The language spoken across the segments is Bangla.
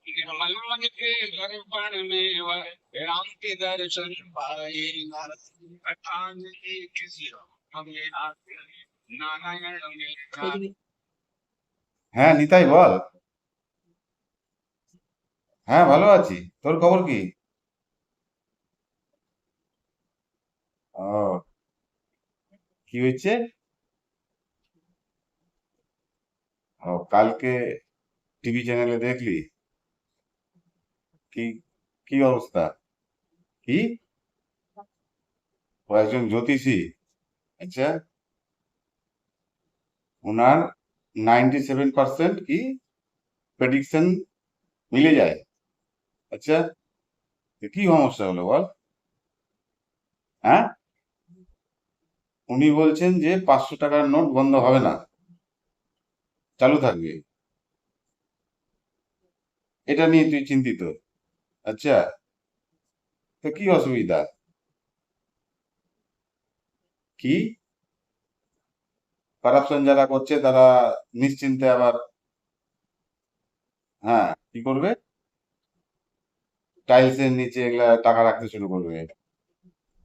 निर्मल के दर्पण में वह राम के दर्शन पाए, पठान की किसी हमें आते नारायण में जाए। হ্যাঁ নিতাই বল। হ্যাঁ ভালো আছি, তোর খবর কি? ও, কি হয়েছে? ও, কালকে টিভি চ্যানেলে দেখলি? কি কি অবস্থা? কি? ও একজন জ্যোতিষী? আচ্ছা, ওনার 97% কি প্রেডিকশন মিলে যায়। আচ্ছা, তো কি সমস্যা হলো বল? হ্যাঁ, উনি বলছেন যে 500 টাকার নোট বন্ধ হবে না, চালু থাকবে। এটা নিয়ে তুই চিন্তিত? আচ্ছা, তো কি অসুবিধা? কি কারাপশন যারা করছে তারা নিশ্চিন্তে আবার, হ্যাঁ, কি করবে? টাইলসের নিচে এগুলা টাকা রাখতে শুরু করবে।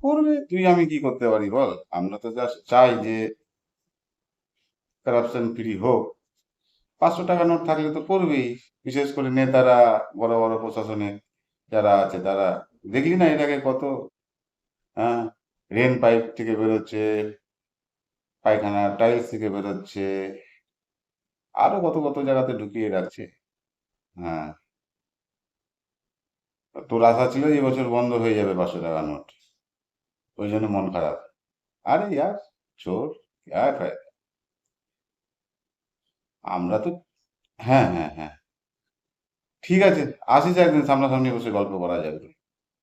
করবে, তুই আমি কি করতে পারি বল? আমরা তো জাস্ট চাই যে কারাপশন ফ্রি হোক। 500 টাকা নোট থাকলে তো করবেই। বিশেষ করে নেতারা, বড় বড় প্রশাসনে যারা আছে তারা, দেখলি না এর আগে কত, হ্যাঁ, রেন পাইপ থেকে বেরোচ্ছে, পায়খানা টাইলস থেকে বেরোচ্ছে, আরো কত কত জায়গাতে ঢুকিয়ে রাখছে। হ্যাঁ, তোর আশা ছিল যে এবছর বন্ধ হয়ে যাবে 500 টাকা নোট, ওই জন্য মন খারাপ। আরে ইয়ার, চোর क्या है? আমরা তো, হ্যাঁ হ্যাঁ হ্যাঁ, ঠিক আছে, আসিস একদিন, সামনাসামনি বসে গল্প করা যাবে।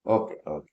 ওকে ওকে।